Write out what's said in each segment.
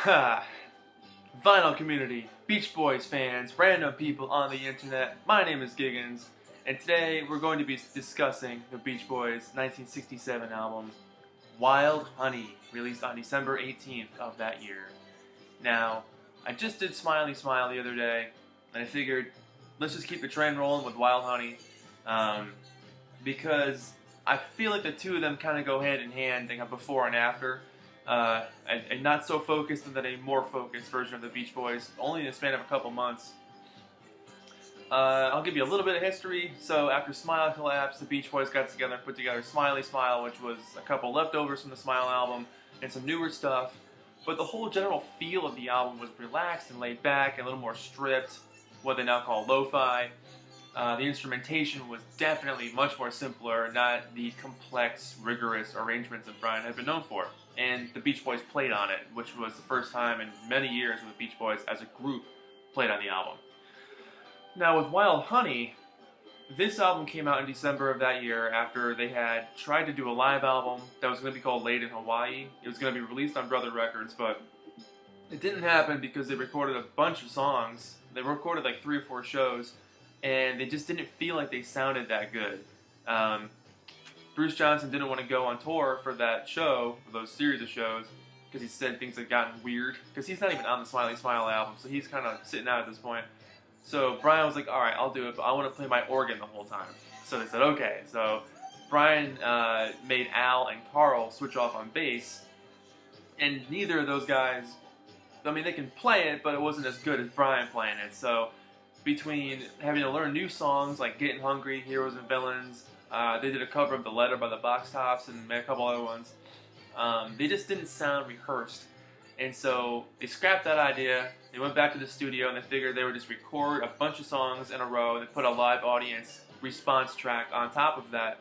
Ha! Vinyl community, Beach Boys fans, random people on the internet, my name is Giggins, and today we're going to be discussing the Beach Boys' 1967 album, Wild Honey, released on December 18th of that year. Now, I just did Smiley Smile the other day, and I figured, let's just keep the train rolling with Wild Honey, because I feel like the two of them kind of go hand in hand, they have before and after. A not so focused and then a more focused version of the Beach Boys, only in the span of a couple months. I'll give you a little bit of history. So after Smile collapsed, the Beach Boys got together and put together Smiley Smile, which was a couple leftovers from the Smile album and some newer stuff. But the whole general feel of the album was relaxed and laid back, and a little more stripped, what they now call lo-fi. The instrumentation was definitely much more simpler, not the complex, rigorous arrangements that Brian had been known for. And the Beach Boys played on it, which was the first time in many years when the Beach Boys as a group played on the album. Now with Wild Honey, this album came out in December of that year after they had tried to do a live album that was going to be called Late in Hawaii. It was going to be released on Brother Records, but it didn't happen because they recorded a bunch of songs. They recorded like 3 or 4 shows, and they just didn't feel like they sounded that good. Bruce Johnson didn't want to go on tour for that show, for those series of shows, because he said things had gotten weird, because he's not even on the Smiley Smile album, so he's kind of sitting out at this point. So Brian was like, alright, I'll do it, but I want to play my organ the whole time. So they said, okay. So Brian made Al and Carl switch off on bass, and neither of those guys, I mean, they can play it, but it wasn't as good as Brian playing it. So between having to learn new songs like Getting Hungry, Heroes and Villains, they did a cover of The Letter by the Box Tops and a couple other ones. They just didn't sound rehearsed. And so they scrapped that idea. They went back to the studio and they figured they would just record a bunch of songs in a row and they put a live audience response track on top of that.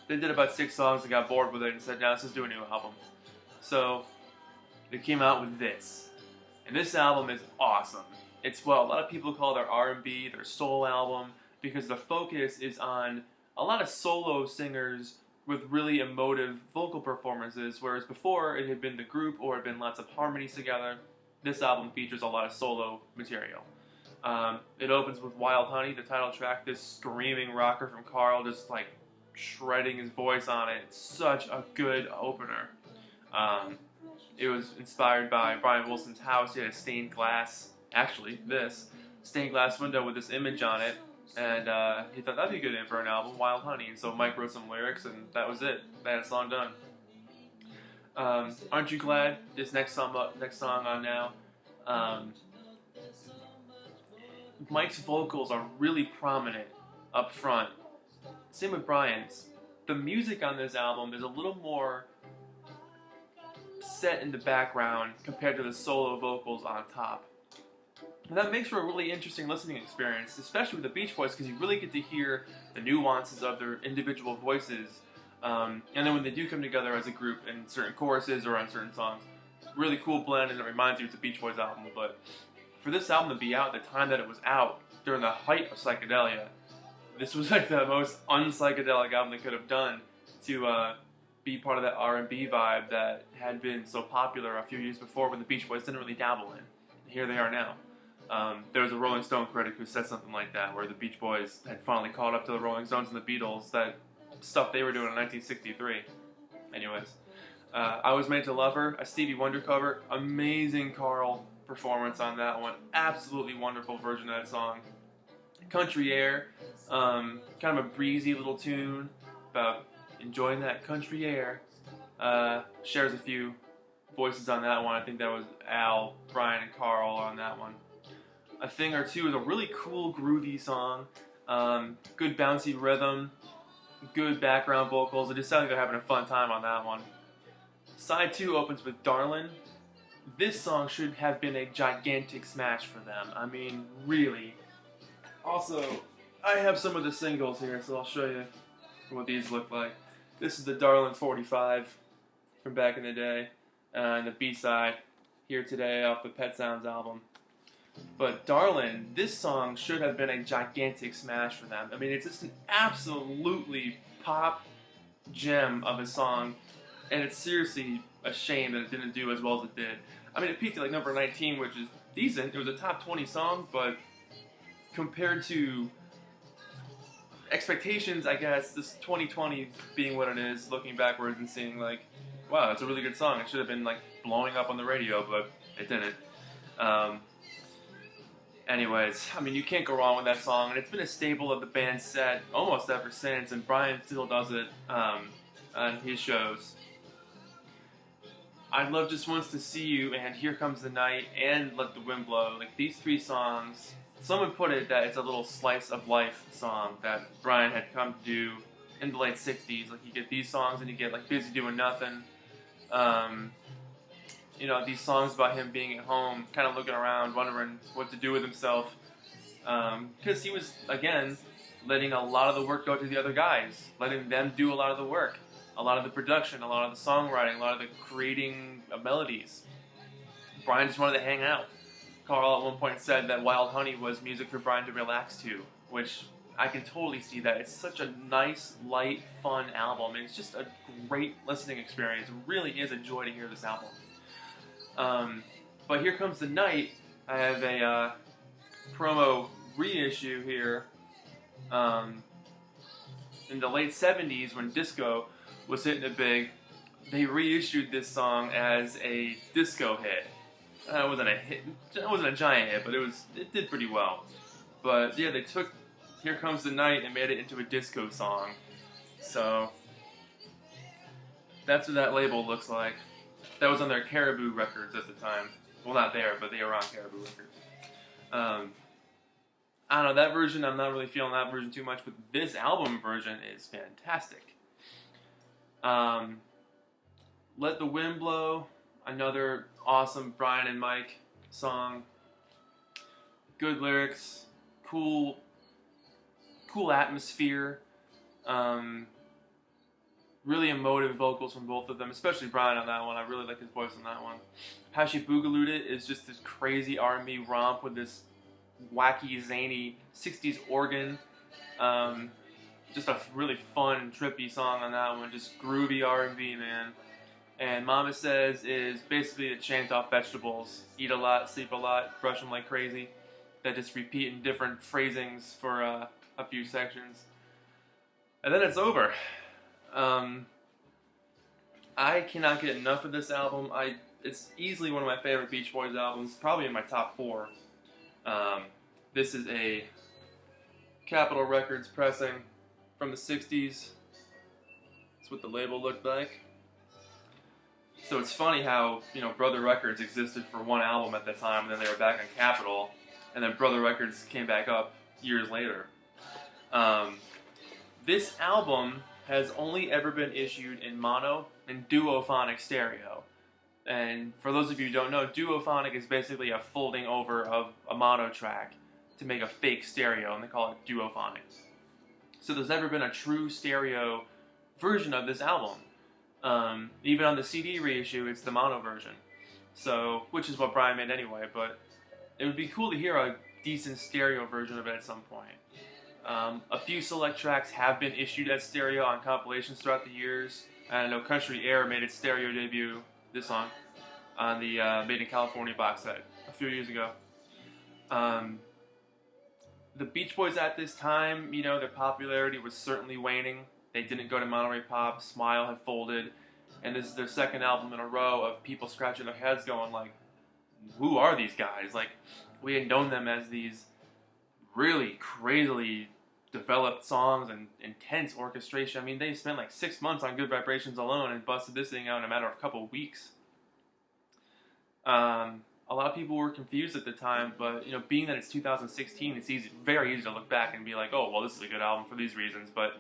They did about 6 songs and got bored with it and said, now let's just do a new album. So they came out with this. And this album is awesome. It's what a lot of people call their R&B, their soul album, because the focus is on a lot of solo singers with really emotive vocal performances, whereas before it had been the group or it had been lots of harmonies together. This album features a lot of solo material. It opens with Wild Honey, the title track, this screaming rocker from Carl, just like shredding his voice on it. It's such a good opener. It was inspired by Brian Wilson's house. He had a stained glass, actually this, stained glass window with this image on it. And he thought that'd be a good name for an album, Wild Honey. And so Mike wrote some lyrics, and that was it. They had a song done. Aren't You Glad? This next song on now. Mike's vocals are really prominent up front. Same with Brian's. The music on this album is a little more set in the background compared to the solo vocals on top. And that makes for a really interesting listening experience, especially with the Beach Boys, because you really get to hear the nuances of their individual voices. And then when they do come together as a group in certain choruses or on certain songs, really cool blend, and it reminds you it's a Beach Boys album. But for this album to be out at the time that it was out, during the height of psychedelia, this was like the most unpsychedelic album they could have done to be part of that R&B vibe that had been so popular a few years before when the Beach Boys didn't really dabble in. Here they are now. There was a Rolling Stone critic who said something like that, where the Beach Boys had finally caught up to the Rolling Stones and the Beatles, that stuff they were doing in 1963. Anyways, I Was Made to Love Her, a Stevie Wonder cover, amazing Carl performance on that one, absolutely wonderful version of that song. Country Air, kind of a breezy little tune about enjoying that country air, shares a few voices on that one. I think that was Al, Brian, and Carl on that one. A Thing or Two is a really cool, groovy song. Good bouncy rhythm, good background vocals. It just sounds like they're having a fun time on that one. Side 2 opens with Darlin. This song should have been a gigantic smash for them. I mean, really. Also, I have some of the singles here, so I'll show you what these look like. This is the Darlin 45 from back in the day, and the B-side here today off the Pet Sounds album. But Darlin, this song should have been a gigantic smash for them. I mean, it's just an absolutely pop gem of a song, and it's seriously a shame that it didn't do as well as it did. I mean, it peaked at like number 19, which is decent. It was a top 20 song, but compared to expectations, I guess, this 2020 being what it is, looking backwards and seeing like, wow, it's a really good song. It should have been like blowing up on the radio, but it didn't. Anyways, I mean, you can't go wrong with that song, and it's been a staple of the band's set almost ever since, and Brian still does it on his shows. I'd Love Just Once to See You, and Here Comes the Night, and Let the Wind Blow. Like, these three songs, someone put it that it's a little slice of life song that Brian had come to do in the late 60s. Like, you get these songs, and you get, like, Busy Doing Nothing. You know, these songs about him being at home, kind of looking around, wondering what to do with himself. Because he was, again, letting a lot of the work go to the other guys, letting them do a lot of the work, a lot of the production, a lot of the songwriting, a lot of the creating of melodies. Brian just wanted to hang out. Carl at one point said that Wild Honey was music for Brian to relax to, which I can totally see that. It's such a nice, light, fun album. It's just a great listening experience. It really is a joy to hear this album. But Here Comes the Night, I have a promo reissue here. In the late 70s, when disco was hitting it big, they reissued this song as a disco hit. It wasn't a hit, it wasn't a giant hit, but it did pretty well. But yeah, they took Here Comes the Night and made it into a disco song. So that's what that label looks like. That was on their Caribou Records at the time. Well, not there, but they were on Caribou Records. I don't know, that version, I'm not really feeling that version too much, but this album version is fantastic. Let the Wind Blow, another awesome Brian and Mike song. Good lyrics, cool atmosphere. Really emotive vocals from both of them, especially Brian on that one. I really like his voice on that one. How She Boogalooed It is just this crazy R&B romp with this wacky, zany 60s organ. Just a really fun, trippy song on that one. Just groovy R&B, man. And Mama Says is basically a chant off vegetables. Eat a lot, sleep a lot, brush them like crazy. That just repeat in different phrasings for a few sections. And then it's over. I cannot get enough of this album. It's easily one of my favorite Beach Boys albums, probably in my top 4. This is a Capitol Records pressing from the 60s. That's what the label looked like. So it's funny how, you know, Brother Records existed for one album at the time, and then they were back on Capitol, and then Brother Records came back up years later. This album has only ever been issued in mono and duophonic stereo. And for those of you who don't know, duophonic is basically a folding over of a mono track to make a fake stereo, and they call it duophonic. So there's never been a true stereo version of this album. Even on the CD reissue, it's the mono version. So, which is what Brian made anyway, but it would be cool to hear a decent stereo version of it at some point. A few select tracks have been issued as stereo on compilations throughout the years. I know Country Air made its stereo debut, this song, on the Made in California box set a few years ago. The Beach Boys at this time, you know, their popularity was certainly waning. They didn't go to Monterey Pop, Smile had folded, and this is their second album in a row of people scratching their heads going like, who are these guys? Like, we had known them as these really crazily developed songs and intense orchestration. I mean, they spent like 6 months on Good Vibrations alone and busted this thing out in a matter of a couple of weeks. A lot of people were confused at the time, but you know, being that it's 2016, it's very easy to look back and be like, oh, well, this is a good album for these reasons. But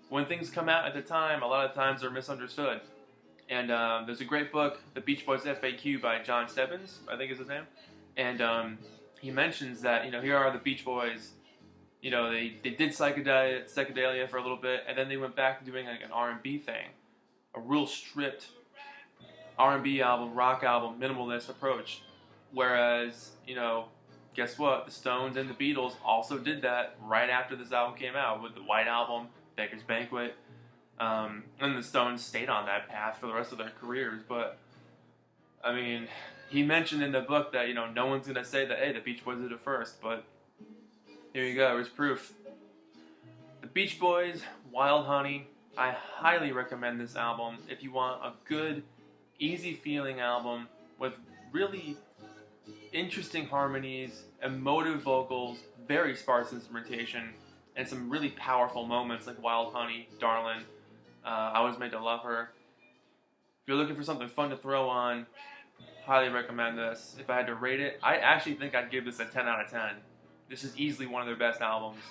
when things come out at the time, a lot of times they're misunderstood. And there's a great book, The Beach Boys FAQ by John Stebbins, I think is his name. And he mentions that, you know, here are the Beach Boys. You know, they did psychedelia for a little bit, and then they went back to doing like an R&B thing, a real stripped R&B album, rock album, minimalist approach. Whereas, you know, guess what? The Stones and the Beatles also did that right after this album came out with the White Album, Baker's Banquet, and the Stones stayed on that path for the rest of their careers. But I mean, he mentioned in the book that, no one's going to say that, hey, the Beach Boys did it first, but here you go, here's proof. The Beach Boys, Wild Honey. I highly recommend this album if you want a good, easy-feeling album with really interesting harmonies, emotive vocals, very sparse instrumentation, and some really powerful moments like Wild Honey, Darlin, I Was Made to Love Her. If you're looking for something fun to throw on, highly recommend this. If I had to rate it, I actually think I'd give this a 10 out of 10. This is easily one of their best albums.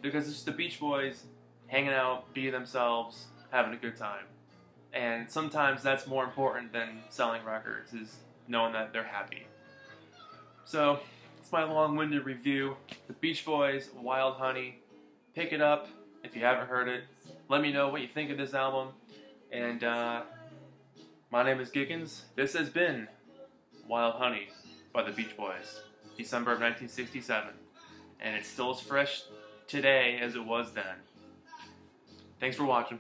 Because it's just the Beach Boys hanging out, being themselves, having a good time. And sometimes that's more important than selling records, is knowing that they're happy. So, it's my long-winded review. The Beach Boys, Wild Honey. Pick it up if you haven't heard it. Let me know what you think of this album. And my name is Giggins. This has been Wild Honey by the Beach Boys, December of 1967. And it's still as fresh today as it was then. Thanks for watching.